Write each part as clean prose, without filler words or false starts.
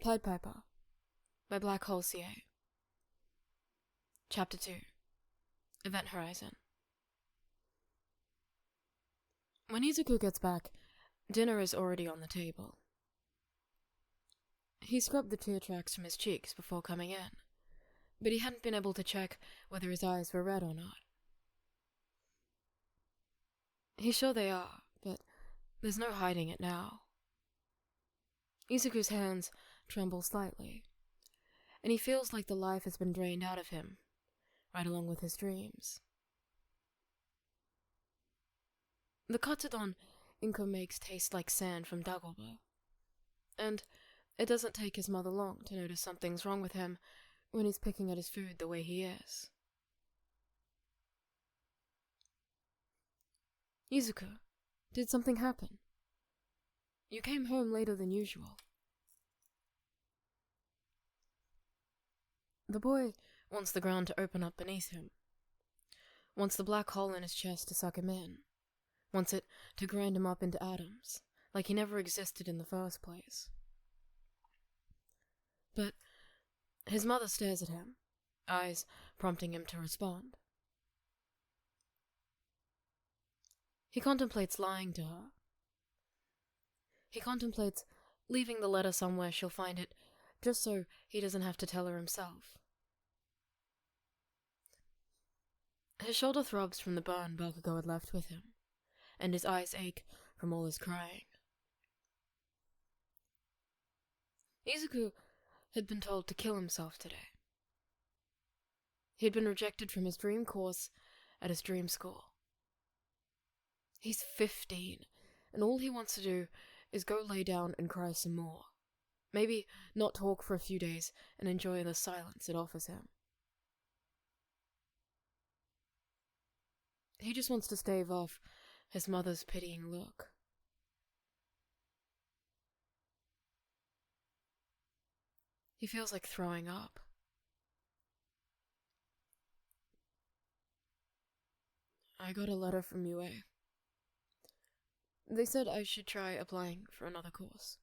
Pied Piper by Black Hole CA. Chapter 2 Event Horizon. When Izuku gets back, dinner is already on the table. He scrubbed the tear tracks from his cheeks before coming in, but he hadn't been able to check whether his eyes were red or not. He's sure they are, but there's no hiding it now. Izuku's hands tremble slightly, and he feels like the life has been drained out of him, right along with his dreams. The katsudon Inko makes taste like sand from Dagobah, and it doesn't take his mother long to notice something's wrong with him when he's picking at his food the way he is. Izuku, did something happen? You came home later than usual. The boy wants the ground to open up beneath him, wants the black hole in his chest to suck him in, wants it to grind him up into atoms, like he never existed in the first place. But his mother stares at him, eyes prompting him to respond. He contemplates lying to her. He contemplates leaving the letter somewhere she'll find it, just so he doesn't have to tell her himself. His shoulder throbs from the burn Bakugo had left with him, and his eyes ache from all his crying. Izuku had been told to kill himself today. He had been rejected from his dream course at his dream school. He's 15, and all he wants to do is go lay down and cry some more. Maybe not talk for a few days and enjoy the silence it offers him. He just wants to stave off his mother's pitying look. He feels like throwing up. I got a letter from UA. They said I should try applying for another course.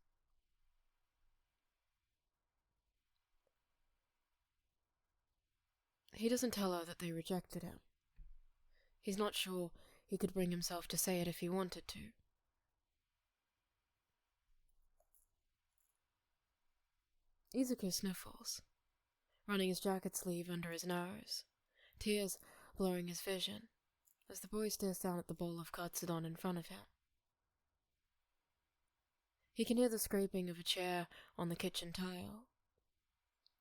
He doesn't tell her that they rejected him. He's not sure he could bring himself to say it if he wanted to. Izuku sniffles, running his jacket sleeve under his nose, tears blurring his vision, as the boy stares down at the bowl of katsudon in front of him. He can hear the scraping of a chair on the kitchen tile,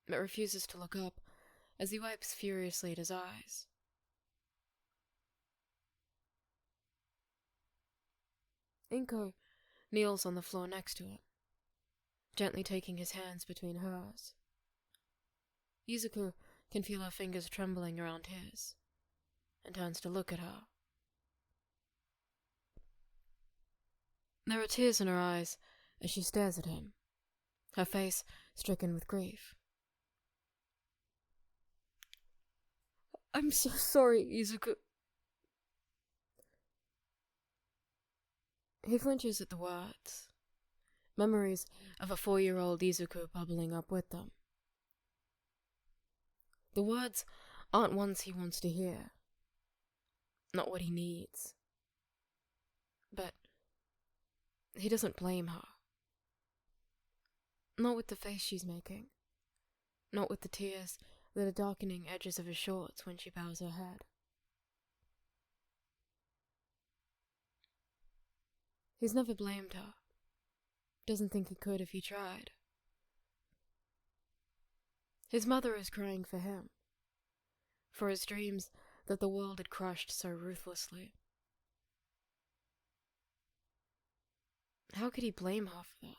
but refuses to look up as he wipes furiously at his eyes. Inko kneels on the floor next to him, gently taking his hands between hers. Izuku can feel her fingers trembling around his, and turns to look at her. There are tears in her eyes as she stares at him, her face stricken with grief. I'm so sorry, Izuku. He flinches at the words, memories of a 4-year-old Izuku bubbling up with them. The words aren't ones he wants to hear, not what he needs. But he doesn't blame her. Not with the face she's making, not with the tears that are darkening edges of his shorts when she bows her head. He's never blamed her. Doesn't think he could if he tried. His mother is crying for him, for his dreams that the world had crushed so ruthlessly. How could he blame her for that?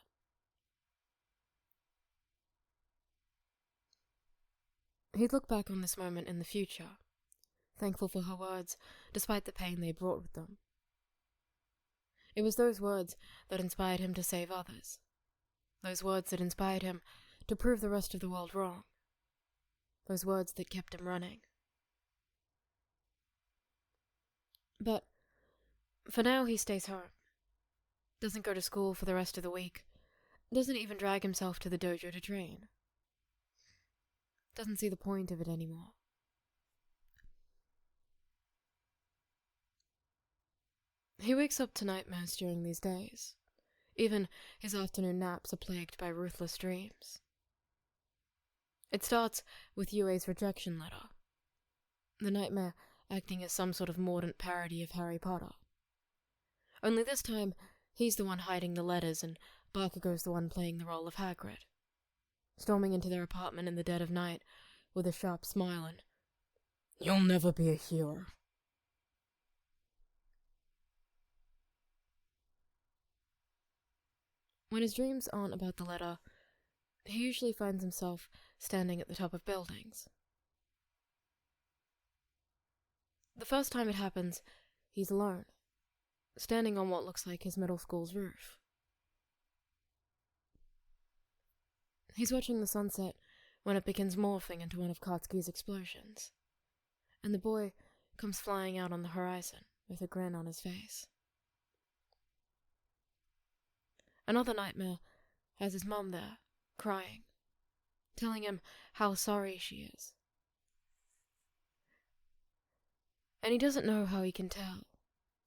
He'd look back on this moment in the future, thankful for her words, despite the pain they brought with them. It was those words that inspired him to save others. Those words that inspired him to prove the rest of the world wrong. Those words that kept him running. But for now he stays home, doesn't go to school for the rest of the week, Doesn't even drag himself to the dojo to train. Doesn't see the point of it anymore. He wakes up to nightmares during these days. Even his afternoon naps are plagued by ruthless dreams. It starts with Yue's rejection letter, the nightmare acting as some sort of mordant parody of Harry Potter. Only this time, he's the one hiding the letters and Bakugo's the one playing the role of Hagrid, storming into their apartment in the dead of night with a sharp smile and, "You'll never be a hero." When his dreams aren't about the letter, he usually finds himself standing at the top of buildings. The first time it happens, he's alone, standing on what looks like his middle school's roof. He's watching the sunset when it begins morphing into one of Katsuki's explosions, and the boy comes flying out on the horizon with a grin on his face. Another nightmare has his mom there, crying, telling him how sorry she is. And he doesn't know how he can tell,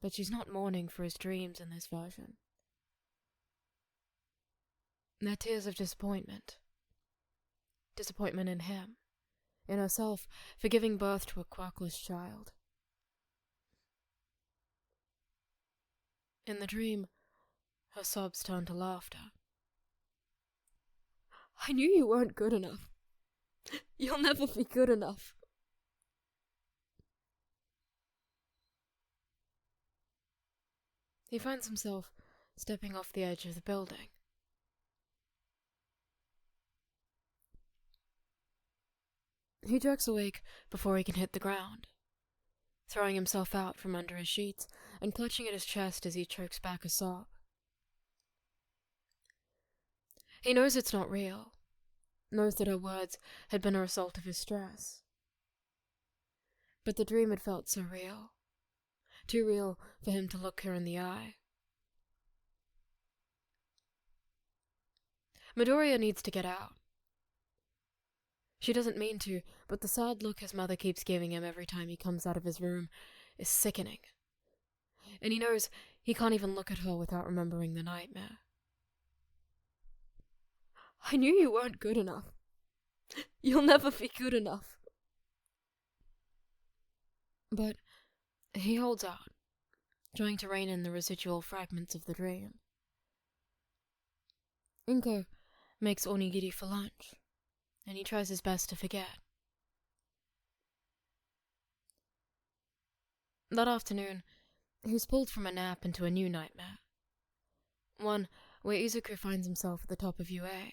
but she's not mourning for his dreams in this version. They're tears of disappointment. Disappointment in him, in herself, for giving birth to a quirkless child. In the dream, her sobs turn to laughter. "I knew you weren't good enough. You'll never be good enough." He finds himself stepping off the edge of the building. He jerks awake before he can hit the ground, throwing himself out from under his sheets and clutching at his chest as he chokes back a sob. He knows it's not real, knows that her words had been a result of his stress. But the dream had felt so real, too real for him to look her in the eye. Midoriya needs to get out. She doesn't mean to, but the sad look his mother keeps giving him every time he comes out of his room is sickening. And he knows he can't even look at her without remembering the nightmare. "I knew you weren't good enough. You'll never be good enough." But he holds out, trying to rein in the residual fragments of the dream. Inko makes onigiri for lunch, and he tries his best to forget. That afternoon, he's pulled from a nap into a new nightmare. One where Izuku finds himself at the top of UA.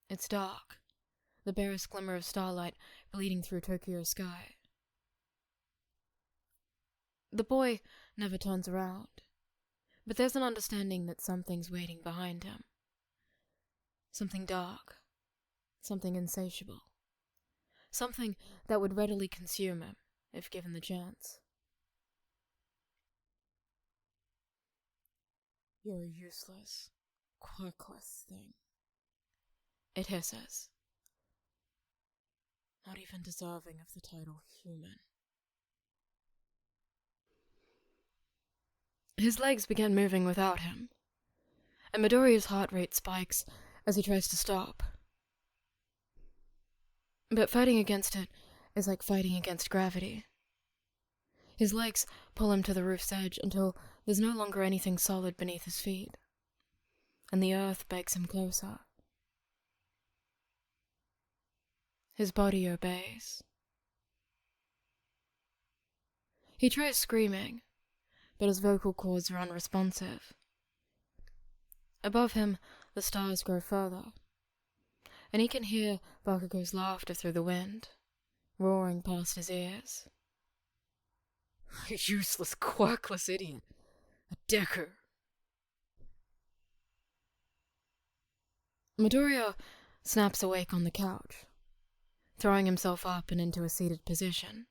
It's dark, the barest glimmer of starlight bleeding through Tokyo's sky. The boy never turns around, but there's an understanding that something's waiting behind him. Something dark, something insatiable, something that would readily consume him if given the chance. "You're a useless, quirkless thing," it hisses. "Not even deserving of the title human." His legs begin moving without him, and Midoriya's heart rate spikes as he tries to stop. But fighting against it is like fighting against gravity. His legs pull him to the roof's edge until there's no longer anything solid beneath his feet, and the earth begs him closer. His body obeys. He tries screaming, but his vocal cords are unresponsive. Above him, the stars grow further, and he can hear Bakugo's laughter through the wind, roaring past his ears. "A useless, quirkless idiot. A Deku." Midoriya snaps awake on the couch, throwing himself up and into a seated position.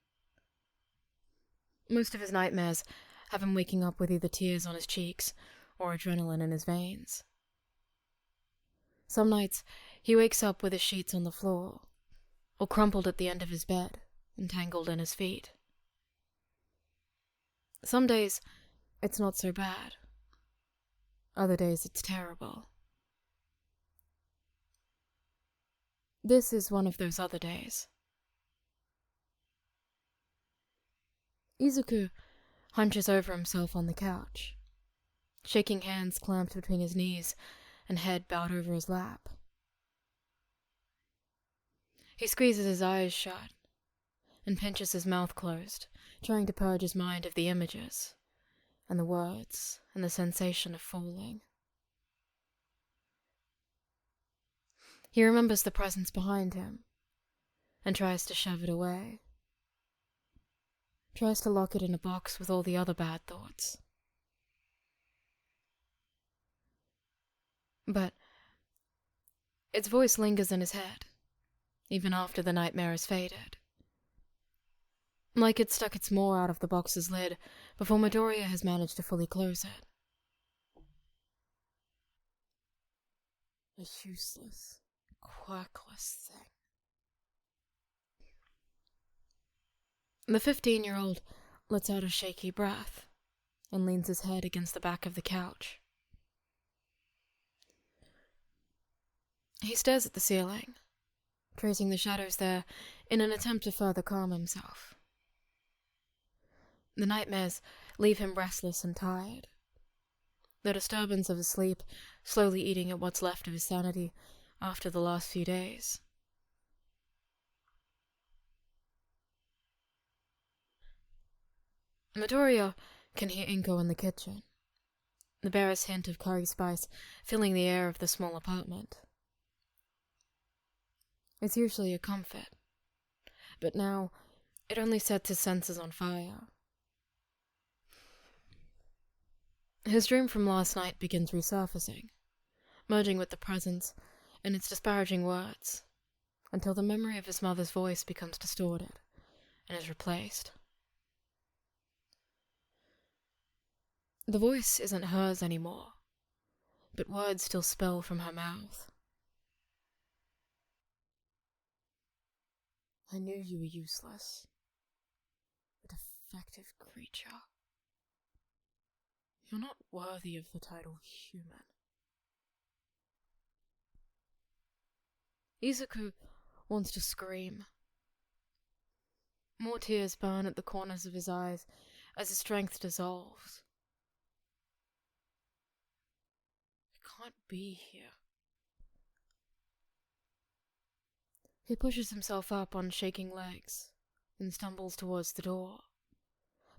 Most of his nightmares have him waking up with either tears on his cheeks or adrenaline in his veins. Some nights, he wakes up with his sheets on the floor, or crumpled at the end of his bed, entangled in his feet. Some days, it's not so bad. Other days, it's terrible. This is one of those other days. Izuku hunches over himself on the couch, shaking hands clamped between his knees and head bowed over his lap. He squeezes his eyes shut and pinches his mouth closed, trying to purge his mind of the images and the words and the sensation of falling. He remembers the presence behind him and tries to shove it away. Tries to lock it in a box with all the other bad thoughts. But its voice lingers in his head, even after the nightmare has faded. Like it stuck its maw out of the box's lid before Midoriya has managed to fully close it. A useless, quirkless thing. The 15-year-old lets out a shaky breath and leans his head against the back of the couch. He stares at the ceiling, tracing the shadows there in an attempt to further calm himself. The nightmares leave him restless and tired, the disturbance of his sleep slowly eating at what's left of his sanity after the last few days. Midoriya can hear Inko in the kitchen, the barest hint of curry spice filling the air of the small apartment. It's usually a comfort, but now it only sets his senses on fire. His dream from last night begins resurfacing, merging with the presence and its disparaging words, until the memory of his mother's voice becomes distorted and is replaced. The voice isn't hers anymore, but words still spill from her mouth. I knew you were useless, a defective creature. You're not worthy of the title human. Izuku wants to scream. More tears burn at the corners of his eyes as his strength dissolves. I can't be here. He pushes himself up on shaking legs and stumbles towards the door,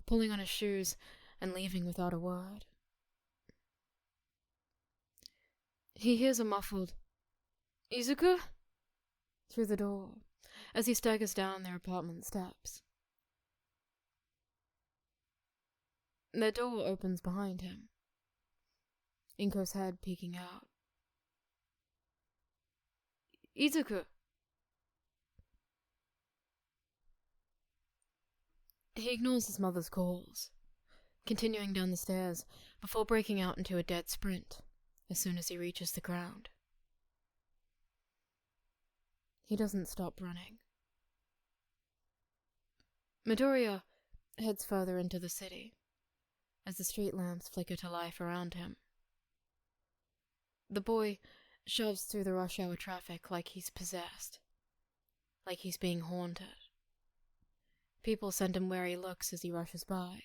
pulling on his shoes and leaving without a word. He hears a muffled "Izuku?" through the door as he staggers down their apartment steps. Their door opens behind him, Inko's head peeking out. "Izuku!" He ignores his mother's calls, continuing down the stairs before breaking out into a dead sprint as soon as he reaches the ground. He doesn't stop running. Midoriya heads further into the city as the street lamps flicker to life around him. The boy shoves through the rush hour traffic like he's possessed, like he's being haunted. People send him wary looks as he rushes by,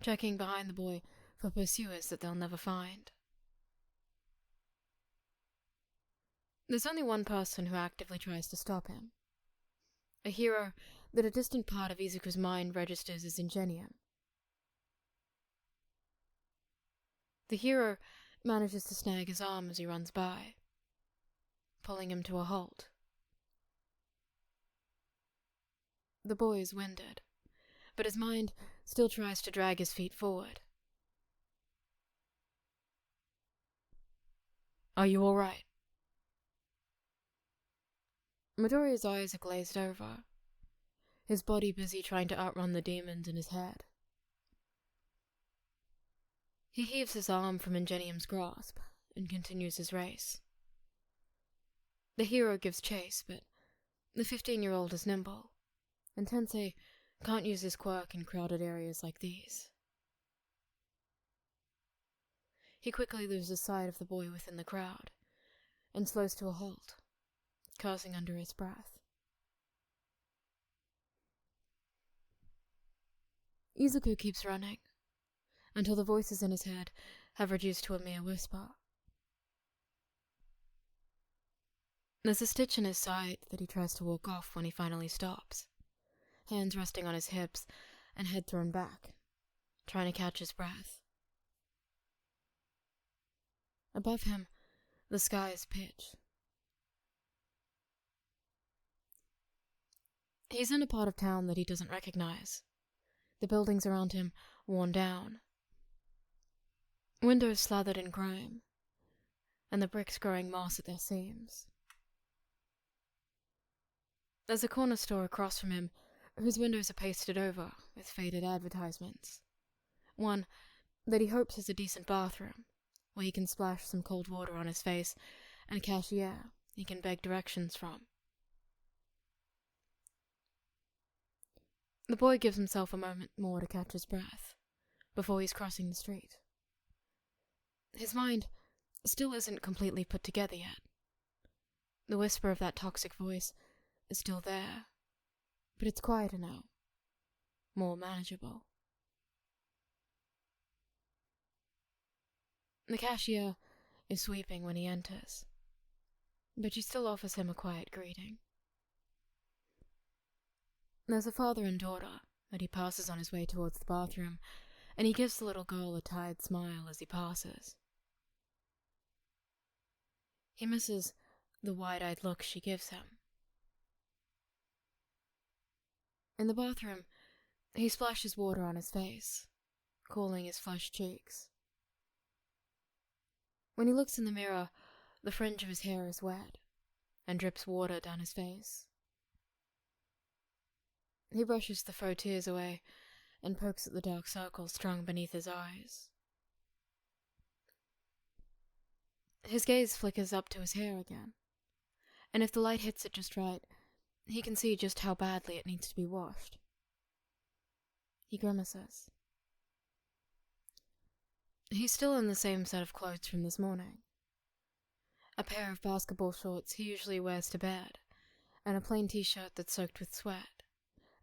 checking behind the boy for pursuers that they'll never find. There's only one person who actively tries to stop him, a hero that a distant part of Izuku's mind registers as ingenium. The hero manages to snag his arm as he runs by, pulling him to a halt. The boy is winded, but his mind still tries to drag his feet forward. "Are you all right?" Midoriya's eyes are glazed over, his body busy trying to outrun the demons in his head. He heaves his arm from Ingenium's grasp and continues his race. The hero gives chase, but the 15-year-old is nimble, and Tensei can't use his quirk in crowded areas like these. He quickly loses sight of the boy within the crowd, and slows to a halt, cursing under his breath. Izuku keeps running, until the voices in his head have reduced to a mere whisper. There's a stitch in his side that he tries to walk off when he finally stops, hands resting on his hips and head thrown back, trying to catch his breath. Above him, the sky is pitch. He's in a part of town that he doesn't recognize, the buildings around him worn down, windows slathered in grime, and the bricks growing moss at their seams. There's a corner store across from him whose windows are pasted over with faded advertisements. One that he hopes is a decent bathroom, where he can splash some cold water on his face, and a cashier he can beg directions from. The boy gives himself a moment more to catch his breath, before he's crossing the street. His mind still isn't completely put together yet. The whisper of that toxic voice is still there, but it's quieter now, more manageable. The cashier is sweeping when he enters, but she still offers him a quiet greeting. There's a father and daughter that he passes on his way towards the bathroom, and he gives the little girl a tired smile as he passes. He misses the wide-eyed look she gives him. In the bathroom, he splashes water on his face, cooling his flushed cheeks. When he looks in the mirror, the fringe of his hair is wet, and drips water down his face. He brushes the faux tears away, and pokes at the dark circle strung beneath his eyes. His gaze flickers up to his hair again, and if the light hits it just right, he can see just how badly it needs to be washed. He grimaces. He's still in the same set of clothes from this morning. A pair of basketball shorts he usually wears to bed, and a plain t-shirt that's soaked with sweat,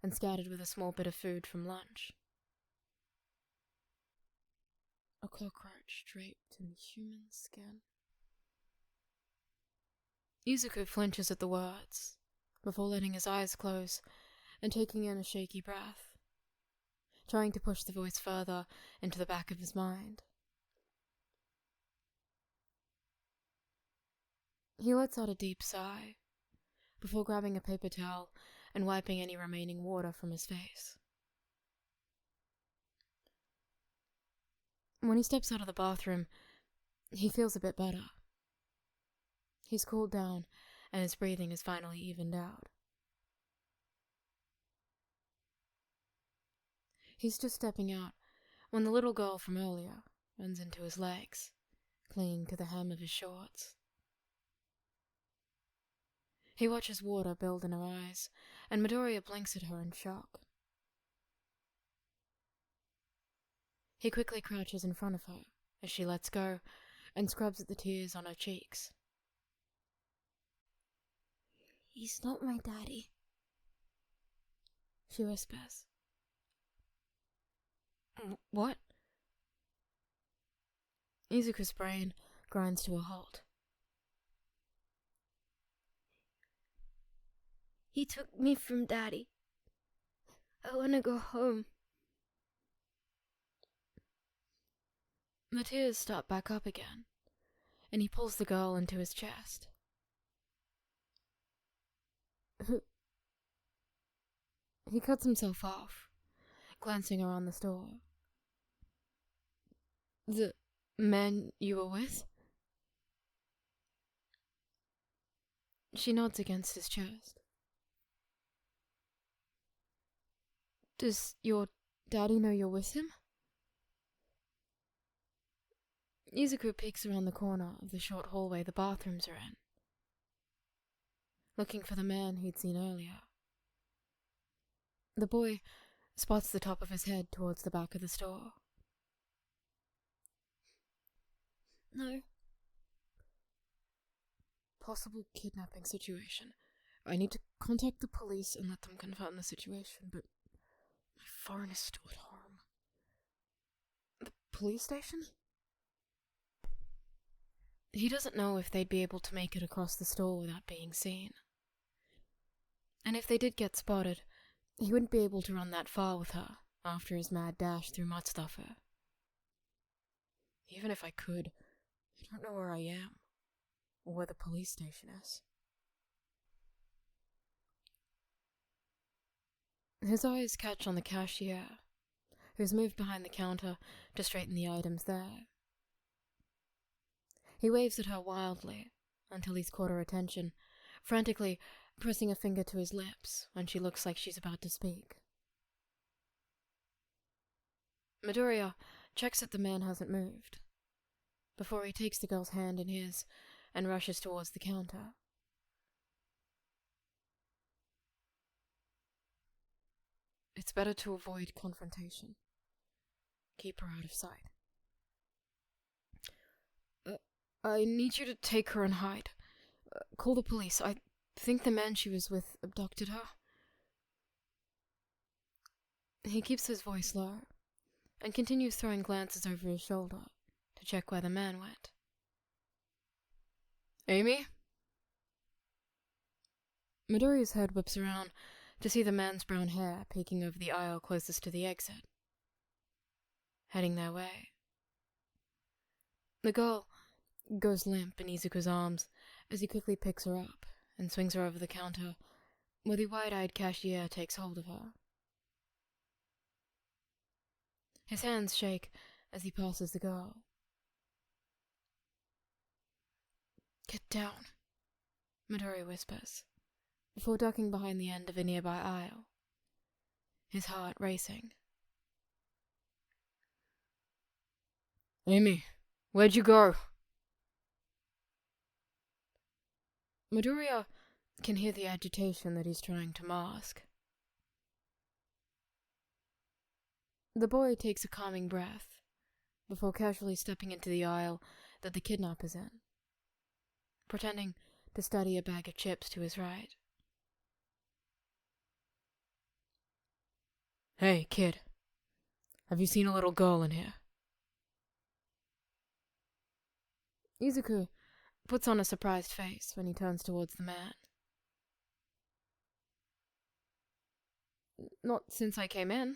and scattered with a small bit of food from lunch. A cockroach draped in human skin. Izuku flinches at the words, before letting his eyes close and taking in a shaky breath, trying to push the voice further into the back of his mind. He lets out a deep sigh, before grabbing a paper towel and wiping any remaining water from his face. When he steps out of the bathroom, he feels a bit better. He's cooled down, and his breathing is finally evened out. He's just stepping out when the little girl from earlier runs into his legs, clinging to the hem of his shorts. He watches water build in her eyes, and Midoriya blinks at her in shock. He quickly crouches in front of her as she lets go and scrubs at the tears on her cheeks. "He's not my daddy," she whispers. What? Izuku's brain grinds to a halt. "He took me from daddy. I want to go home." The tears start back up again, and he pulls the girl into his chest. He cuts himself off, glancing around the store. "The man you were with?" She nods against his chest. "Does your daddy know you're with him?" Izuku peeks around the corner of the short hallway the bathrooms are in, looking for the man he'd seen earlier. The boy spots the top of his head towards the back of the store. No. Possible kidnapping situation. I need to contact the police and let them confirm the situation, but my phone is still at home. The police station? He doesn't know if they'd be able to make it across the store without being seen. And if they did get spotted, he wouldn't be able to run that far with her after his mad dash through Mudstuffer. Even if I could, I don't know where I am, or where the police station is. His eyes catch on the cashier, who's moved behind the counter to straighten the items there. He waves at her wildly until he's caught her attention, frantically pressing a finger to his lips when she looks like she's about to speak. Midoriya checks that the man hasn't moved, before he takes the girl's hand in his and rushes towards the counter. It's better to avoid confrontation. Keep her out of sight. I need you to take her and hide. Call the police. I think the man she was with abducted her. He keeps his voice low and continues throwing glances over his shoulder to check where the man went. Amy? Midoriya's head whips around to see the man's brown hair peeking over the aisle closest to the exit, heading their way. The girl goes limp in Izuku's arms as he quickly picks her up and swings her over the counter, where the wide-eyed cashier takes hold of her. His hands shake as he passes the girl. Get down, Midoriya whispers, before ducking behind the end of a nearby aisle, his heart racing. Amy, where'd you go? Midoriya can hear the agitation that he's trying to mask. The boy takes a calming breath before casually stepping into the aisle that the kidnapper's in, pretending to study a bag of chips to his right. Hey, kid. Have you seen a little girl in here? Izuku puts on a surprised face when he turns towards the man. Not since I came in.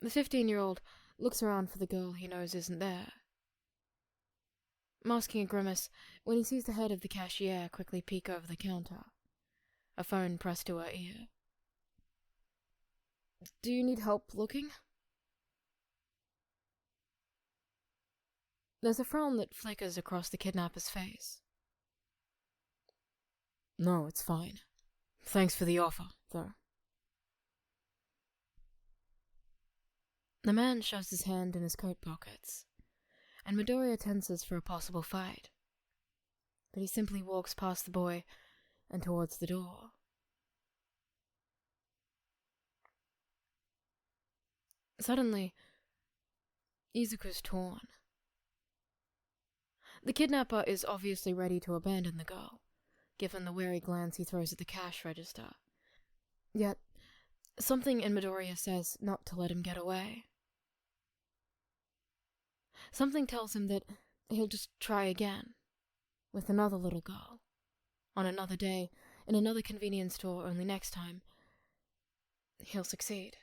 The 15-year-old looks around for the girl he knows isn't there, masking a grimace when he sees the head of the cashier quickly peek over the counter, a phone pressed to her ear. Do you need help looking? There's a frown that flickers across the kidnapper's face. No, it's fine. Thanks for the offer, though. The man shoves his hand in his coat pockets, and Midoriya tenses for a possible fight. But he simply walks past the boy and towards the door. Suddenly, Izuku's torn. The kidnapper is obviously ready to abandon the girl, given the wary glance he throws at the cash register. Yet, something in Midoriya says not to let him get away. Something tells him that he'll just try again, with another little girl, on another day, in another convenience store, only next time, he'll succeed.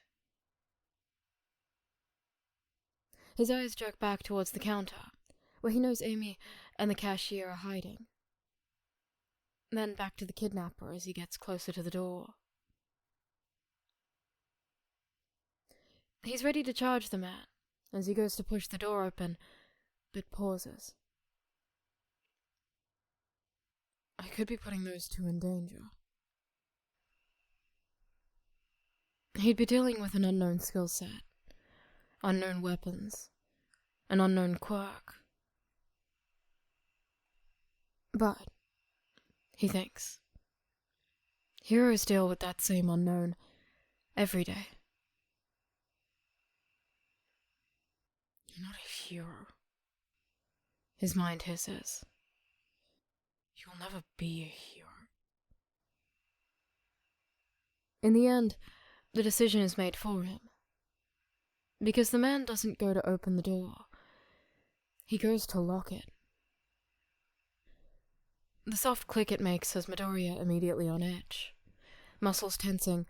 His eyes jerk back towards the counter, where he knows Amy and the cashier are hiding. Then back to the kidnapper as he gets closer to the door. He's ready to charge the man as he goes to push the door open, but pauses. I could be putting those two in danger. He'd be dealing with an unknown skill set, unknown weapons, an unknown quirk. But, he thinks, heroes deal with that same unknown every day. You're not a hero, his mind hisses. You'll never be a hero. In the end, the decision is made for him. Because the man doesn't go to open the door. He goes to lock it. The soft click it makes has Midoriya immediately on edge, muscles tensing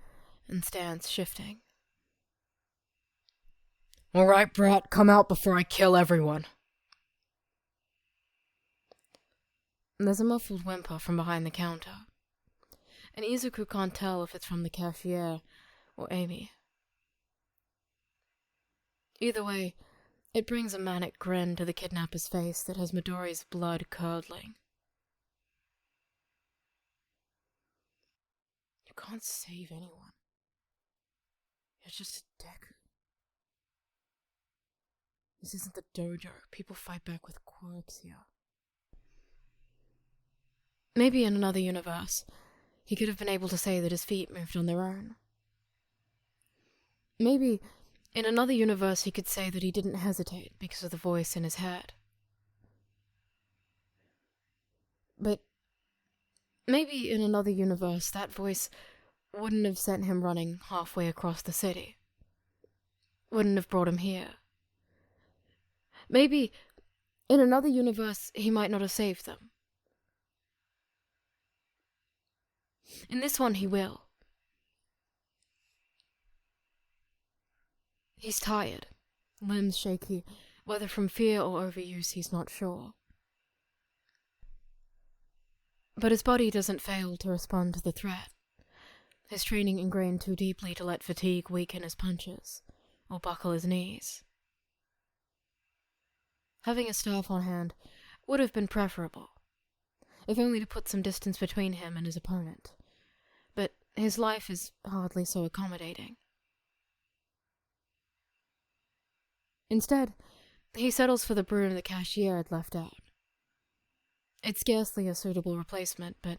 and stance shifting. All right, brat, come out before I kill everyone. There's a muffled whimper from behind the counter, and Izuku can't tell if it's from the cashier or Amy. Either way, it brings a manic grin to the kidnapper's face that has Midoriya's blood curdling. You can't save anyone. You're just a Deku. This isn't the dojo. People fight back with quirks here. Maybe in another universe, he could have been able to say that his feet moved on their own. Maybe in another universe he could say that he didn't hesitate because of the voice in his head. But maybe in another universe that voice wouldn't have sent him running halfway across the city. Wouldn't have brought him here. Maybe in another universe he might not have saved them. In this one he will. He's tired, limbs shaky, whether from fear or overuse he's not sure. But his body doesn't fail to respond to the threat, his training ingrained too deeply to let fatigue weaken his punches or buckle his knees. Having a staff on hand would have been preferable, if only to put some distance between him and his opponent. But his life is hardly so accommodating. Instead, he settles for the broom the cashier had left out. It's scarcely a suitable replacement, but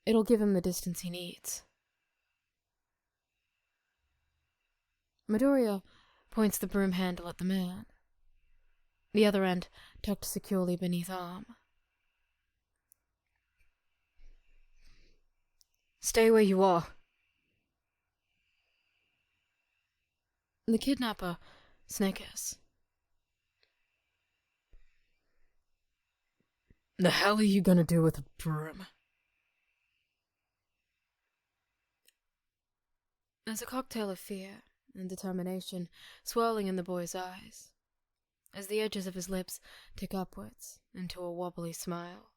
it'll give him the distance he needs. Midoriya points the broom handle at the man, the other end tucked securely beneath arm. Stay where you are. The kidnapper snickers. The hell are you gonna do with a broom? There's a cocktail of fear and determination swirling in the boy's eyes, as the edges of his lips tick upwards into a wobbly smile.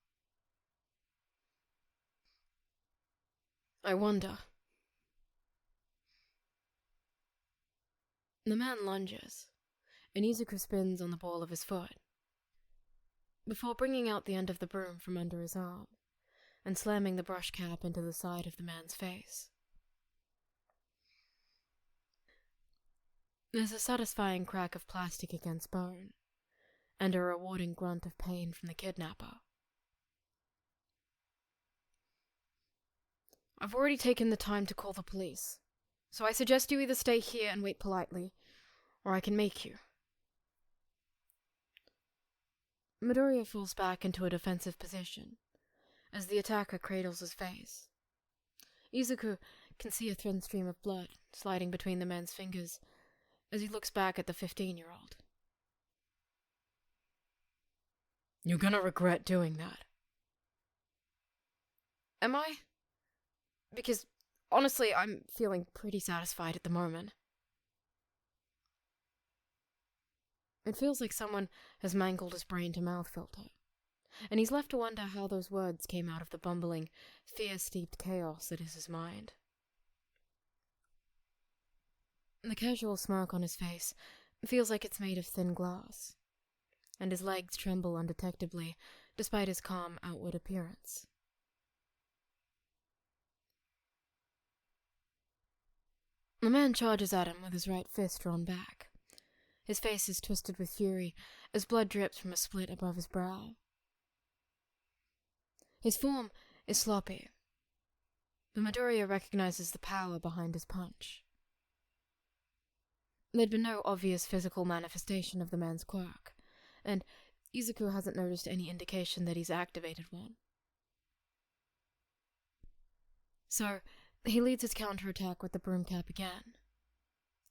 I wonder. The man lunges, and Izuku spins on the ball of his foot, before bringing out the end of the broom from under his arm, and slamming the brush cap into the side of the man's face. There's a satisfying crack of plastic against bone, and a rewarding grunt of pain from the kidnapper. I've already taken the time to call the police, so I suggest you either stay here and wait politely, or I can make you. Midoriya falls back into a defensive position, as the attacker cradles his face. Izuku can see a thin stream of blood sliding between the man's fingers as he looks back at the 15-year-old. You're gonna regret doing that. Am I? Because, honestly, I'm feeling pretty satisfied at the moment. It feels like someone has mangled his brain-to-mouth filter, and he's left to wonder how those words came out of the bumbling, fear-steeped chaos that is his mind. The casual smirk on his face feels like it's made of thin glass, and his legs tremble undetectably despite his calm outward appearance. The man charges at him with his right fist drawn back, His face is twisted with fury as blood drips from a split above his brow. His form is sloppy, but Midoriya recognizes the power behind his punch. There'd been no obvious physical manifestation of the man's quirk, and Izuku hasn't noticed any indication that he's activated one. So, he leads his counterattack with the broom cap again,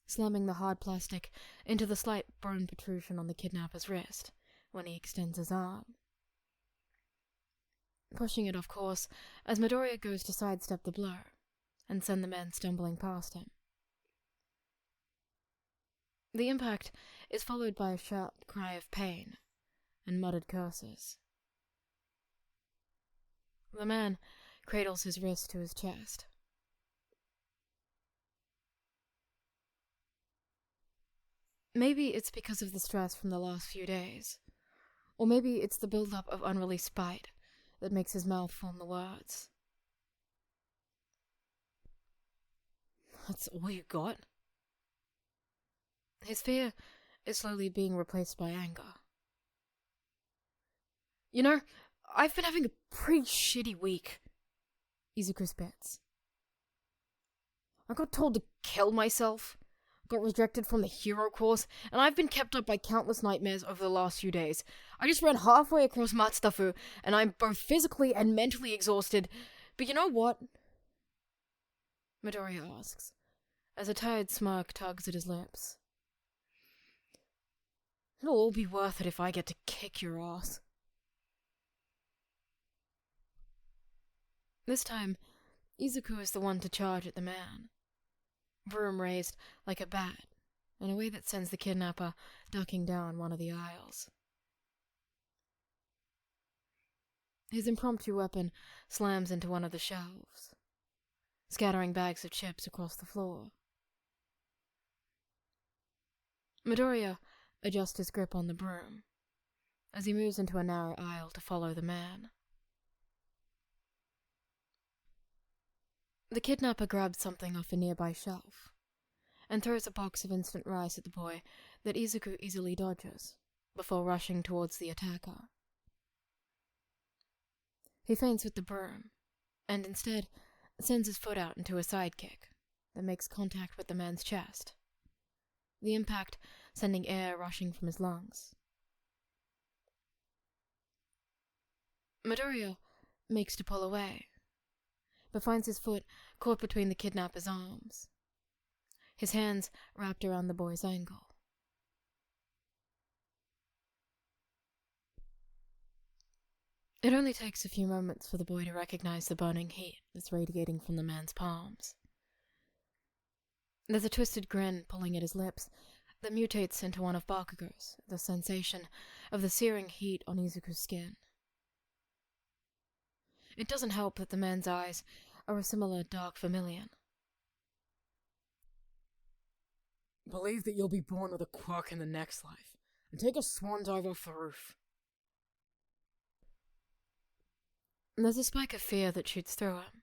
slamming the hard plastic into the slight bone protrusion on the kidnapper's wrist when he extends his arm, pushing it off course as Midoriya goes to sidestep the blow and send the man stumbling past him. The impact is followed by a sharp cry of pain and muttered curses. The man cradles his wrist to his chest. Maybe it's because of the stress from the last few days, or maybe it's the build-up of unreleased spite that makes his mouth form the words. That's all you got? His fear is slowly being replaced by anger. You know, I've been having a pretty shitty week, Izuku spits. I got told to kill myself, got rejected from the hero course, and I've been kept up by countless nightmares over the last few days. I just ran halfway across Matsudafu, and I'm both physically and mentally exhausted. But you know what? Midoriya asks, as a tired smirk tugs at his lips. It'll all be worth it if I get to kick your ass. This time, Izuku is the one to charge at the man, broom raised like a bat, in a way that sends the kidnapper ducking down one of the aisles. His impromptu weapon slams into one of the shelves, scattering bags of chips across the floor. Midoriya adjusts his grip on the broom as he moves into a narrow aisle to follow the man. The kidnapper grabs something off a nearby shelf and throws a box of instant rice at the boy that Izuku easily dodges before rushing towards the attacker. He feints with the broom and instead sends his foot out into a sidekick that makes contact with the man's chest, the impact sending air rushing from his lungs. Midoriya makes to pull away, but finds his foot caught between the kidnapper's arms, his hands wrapped around the boy's ankle. It only takes a few moments for the boy to recognize the burning heat that's radiating from the man's palms. There's a twisted grin pulling at his lips that mutates into one of Bakugo's, the sensation of the searing heat on Izuku's skin. It doesn't help that the man's eyes are a similar dark vermilion. Believe that you'll be born with a quirk in the next life, and take a swan dive off the roof. There's a spike of fear that shoots through him,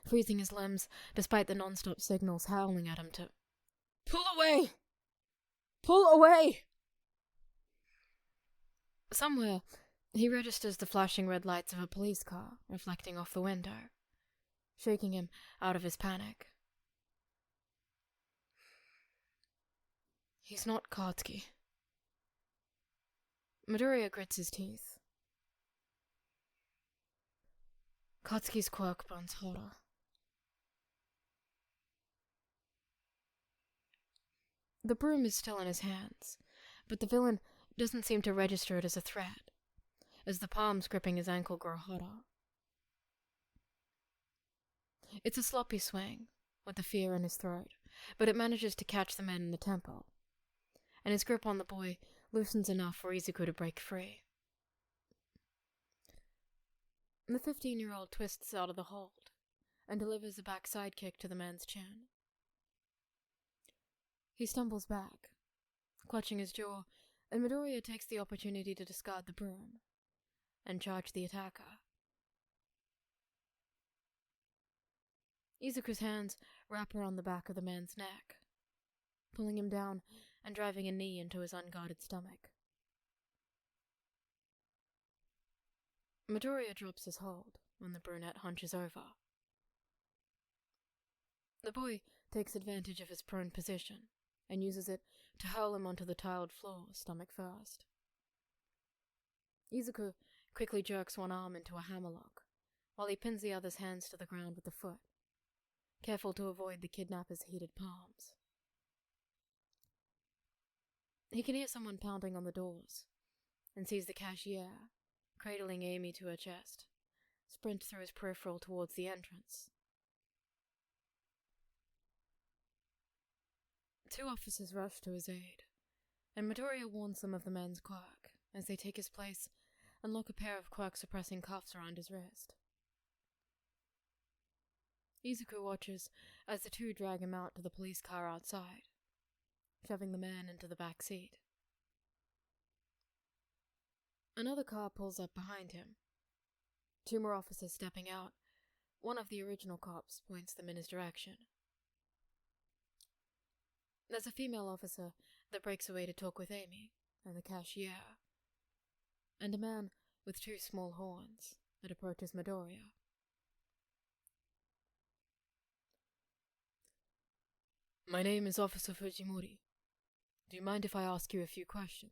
freezing his limbs despite the non-stop signals howling at him to Pull away! Pull away! Somewhere, he registers the flashing red lights of a police car reflecting off the window, shaking him out of his panic. He's not Katsuki. Midoriya grits his teeth. Katsuki's quirk burns hotter. The broom is still in his hands, but the villain doesn't seem to register it as a threat, as the palms gripping his ankle grow hotter. It's a sloppy swing, with the fear in his throat, but it manages to catch the man in the temple, and his grip on the boy loosens enough for Izuku to break free. The 15-year-old twists out of the hold and delivers a back sidekick to the man's chin. He stumbles back, clutching his jaw, and Midoriya takes the opportunity to discard the broom and charge the attacker. Izuku's hands wrap around the back of the man's neck, pulling him down and driving a knee into his unguarded stomach. Midoriya drops his hold when the brunette hunches over. The boy takes advantage of his prone position and uses it to hurl him onto the tiled floor, stomach first. Izuku quickly jerks one arm into a hammerlock, while he pins the other's hands to the ground with the foot, careful to avoid the kidnapper's heated palms. He can hear someone pounding on the doors, and sees the cashier, cradling Amy to her chest, sprint through his peripheral towards the entrance. 2 officers rush to his aid, and Midoriya warns them of the man's quirk as they take his place and lock a pair of quirk-suppressing cuffs around his wrist. Izuku watches as the 2 drag him out to the police car outside, shoving the man into the back seat. Another car pulls up behind him. 2 more officers stepping out. One of the original cops points them in his direction. There's a female officer that breaks away to talk with Amy and the cashier, and a man with 2 small horns that approaches Midoriya. My name is Officer Fujimori. Do you mind if I ask you a few questions?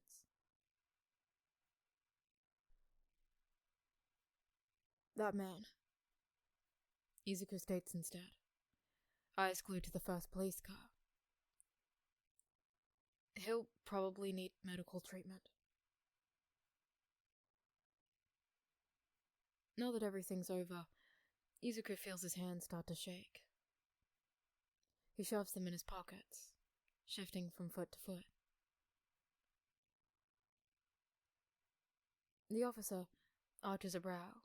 That man, Izuku states instead, eyes glued to the first police car. He'll probably need medical treatment. Now that everything's over, Izuku feels his hands start to shake. He shoves them in his pockets, shifting from foot to foot. The officer arches a brow.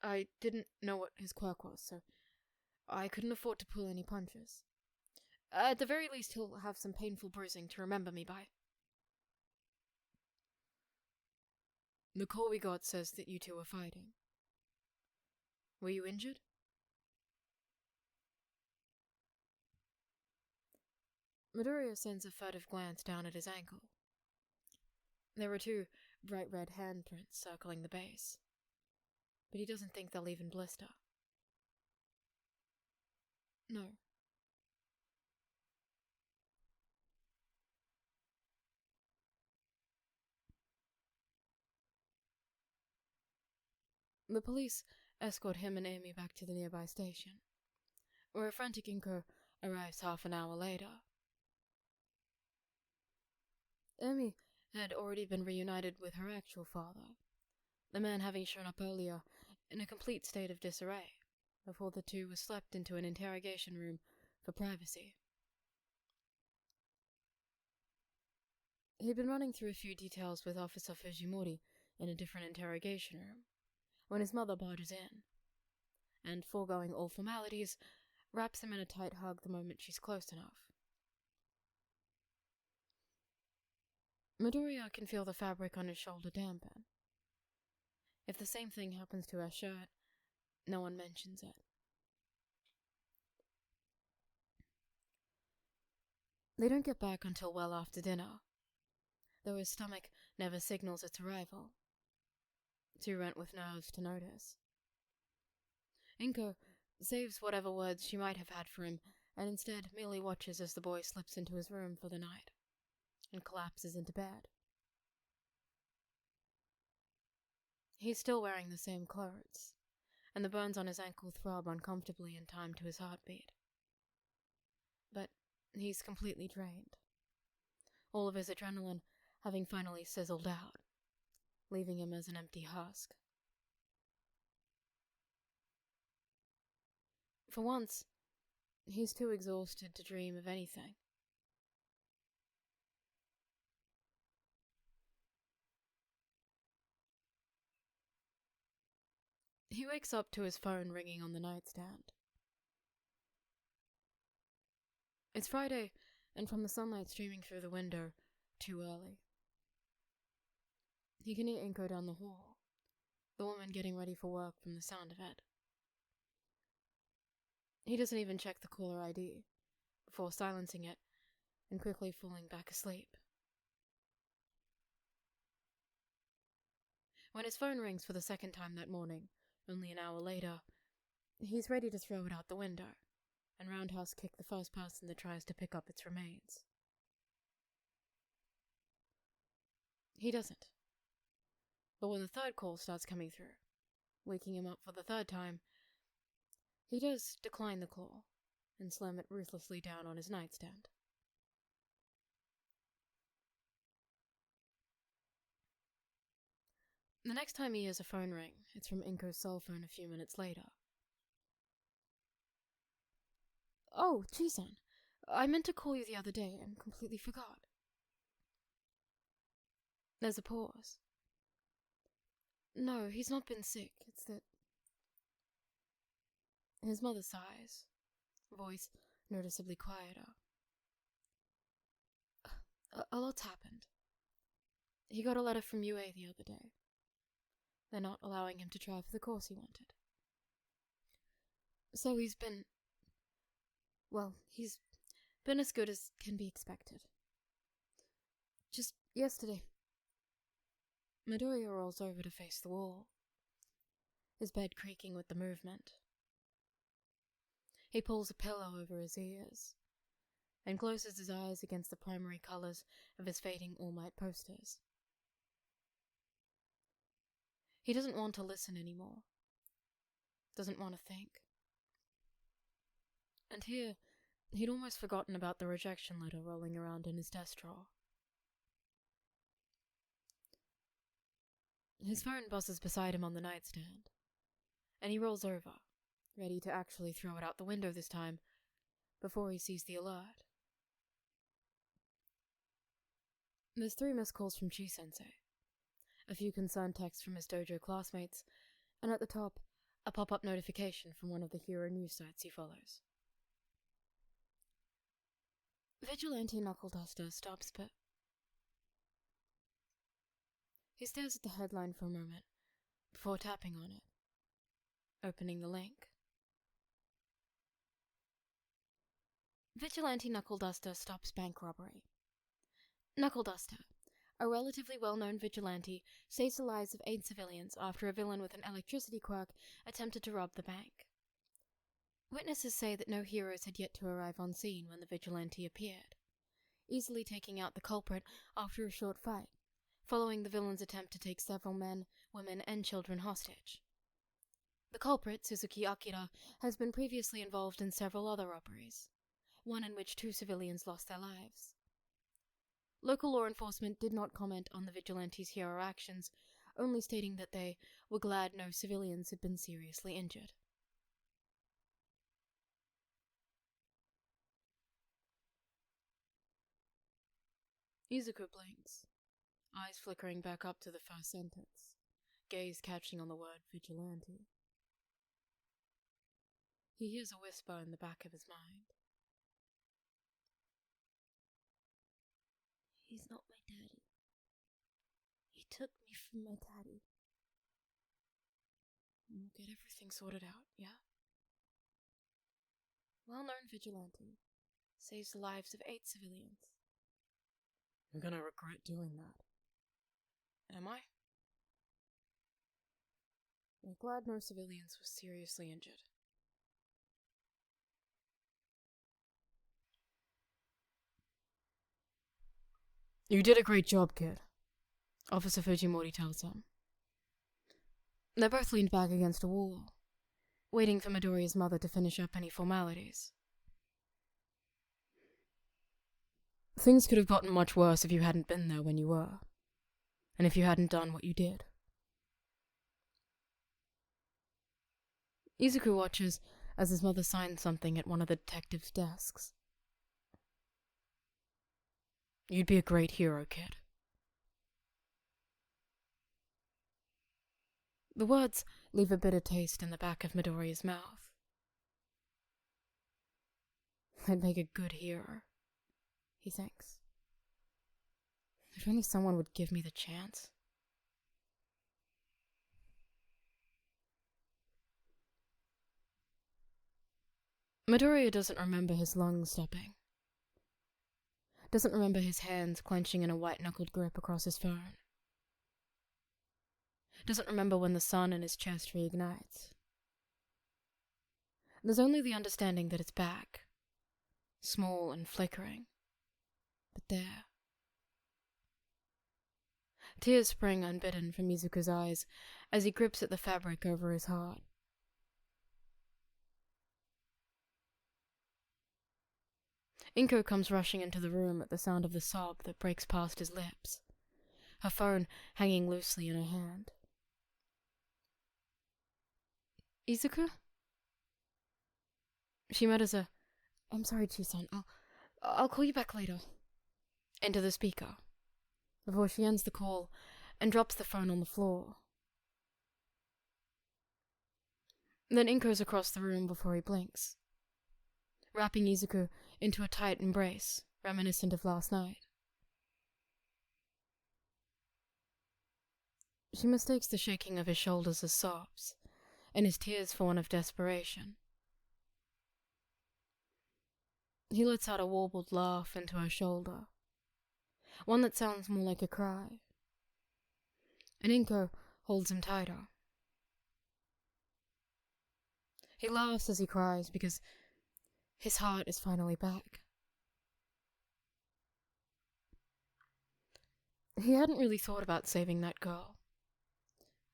I didn't know what his quirk was, so I couldn't afford to pull any punches. At the very least, he'll have some painful bruising to remember me by. The call we got says that you 2 were fighting. Were you injured? Midoriya sends a furtive glance down at his ankle. There were 2 bright red handprints circling the base, but he doesn't think they'll even blister. No. The police escort him and Amy back to the nearby station, where a frantic Inko arrives half an hour later. Amy had already been reunited with her actual father, the man having shown up earlier in a complete state of disarray before the 2 were swept into an interrogation room for privacy. He'd been running through a few details with Officer Fujimori in a different interrogation room when his mother barges in, and, foregoing all formalities, wraps him in a tight hug the moment she's close enough. Midoriya can feel the fabric on his shoulder dampen. If the same thing happens to her shirt, no one mentions it. They don't get back until well after dinner, though his stomach never signals its arrival. Too rent with nerves to notice. Inko saves whatever words she might have had for him, and instead merely watches as the boy slips into his room for the night and collapses into bed. He's still wearing the same clothes, and the burns on his ankle throb uncomfortably in time to his heartbeat. But he's completely drained, all of his adrenaline having finally sizzled out, leaving him as an empty husk. For once, he's too exhausted to dream of anything. He wakes up to his phone ringing on the nightstand. It's Friday, and from the sunlight streaming through the window, too early. He can hear Inko down the hall, the woman getting ready for work from the sound of it. He doesn't even check the caller ID, before silencing it and quickly falling back asleep. When his phone rings for the second time that morning, only an hour later, he's ready to throw it out the window and roundhouse kick the first person that tries to pick up its remains. He doesn't. But when the third call starts coming through, waking him up for the third time, he does decline the call and slam it ruthlessly down on his nightstand. The next time he hears a phone ring, it's from Inko's cell phone a few minutes later. "Oh, Chi-san, I meant to call you the other day and completely forgot." There's a pause. "No, he's not been sick, it's that..." His mother sighs, voice noticeably quieter. A lot's happened. He got a letter from UA the other day. They're not allowing him to try for the course he wanted. So he's been as good as can be expected. Just yesterday, Midoriya rolls over to face the wall, his bed creaking with the movement. He pulls a pillow over his ears and closes his eyes against the primary colors of his fading All Might posters. He doesn't want to listen anymore. Doesn't want to think. And here, he'd almost forgotten about the rejection letter rolling around in his desk drawer. His phone buzzes beside him on the nightstand, and he rolls over, ready to actually throw it out the window this time, before he sees the alert. There's 3 missed calls from Chi-sensei, a few concerned texts from his dojo classmates, and at the top, a pop-up notification from one of the hero news sites he follows. Vigilante knuckle duster stops He stares at the headline for a moment, before tapping on it, opening the link. Vigilante knuckle duster stops bank robbery. Knuckle duster, a relatively well-known vigilante, saves the lives of 8 civilians after a villain with an electricity quirk attempted to rob the bank. Witnesses say that no heroes had yet to arrive on scene when the vigilante appeared, easily taking out the culprit after a short fight, following the villain's attempt to take several men, women, and children hostage. The culprit, Suzuki Akira, has been previously involved in several other robberies, one in which 2 civilians lost their lives. Local law enforcement did not comment on the vigilante's hero actions, only stating that they were glad no civilians had been seriously injured. Izuku blinks, eyes flickering back up to the first sentence, gaze catching on the word vigilante. He hears a whisper in the back of his mind. He's not my daddy. He took me from my daddy. We'll get everything sorted out, yeah? Well-known vigilante. Saves the lives of 8 civilians. You're gonna regret doing that. Am I? I'm glad no civilians were seriously injured. You did a great job, kid, Officer Fujimori tells him. They're both leaned back against a wall, waiting for Midoriya's mother to finish up any formalities. Things could have gotten much worse if you hadn't been there when you were, and if you hadn't done what you did. Izuku watches as his mother signs something at one of the detectives' desks. You'd be a great hero, kid. The words leave a bitter taste in the back of Midoriya's mouth. I'd make a good hero, he thinks. If only someone would give me the chance. Midoriya doesn't remember his lungs stopping Doesn't remember his hands clenching in a white-knuckled grip across his phone. Doesn't remember when the sun in his chest reignites. There's only the understanding that it's back, small and flickering, but there. Tears spring unbidden from Izuku's eyes as he grips at the fabric over his heart. Inko comes rushing into the room at the sound of the sob that breaks past his lips, her phone hanging loosely in her hand. Izuku? She mutters "I'm sorry, Chisan. I'll call you back later," into the speaker, before she ends the call and drops the phone on the floor. Then Inko's across the room before he blinks, wrapping Izuku into a tight embrace reminiscent of last night. She mistakes the shaking of his shoulders as sobs, and his tears for one of desperation. He lets out a warbled laugh into her shoulder, one that sounds more like a cry, and Inko holds him tighter. He laughs as he cries because his heart is finally back. He hadn't really thought about saving that girl,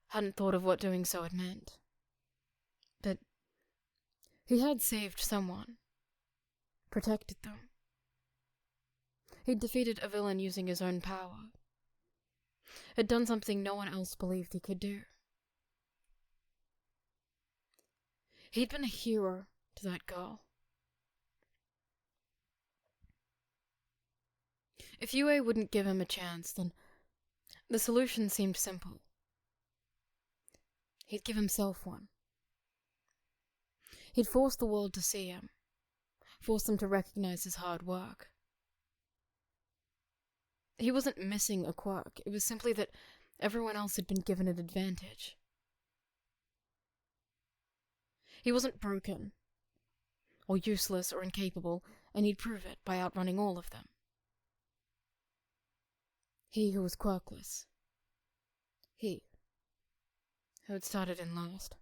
hadn't thought of what doing so had meant, but he had saved someone, protected them. He'd defeated a villain using his own power, had done something no one else believed he could do. He'd been a hero to that girl. If UA wouldn't give him a chance, then the solution seemed simple. He'd give himself one. He'd force the world to see him, force them to recognize his hard work. He wasn't missing a quirk, it was simply that everyone else had been given an advantage. He wasn't broken, or useless, or incapable, and he'd prove it by outrunning all of them. He who was quirkless. He who had started in last.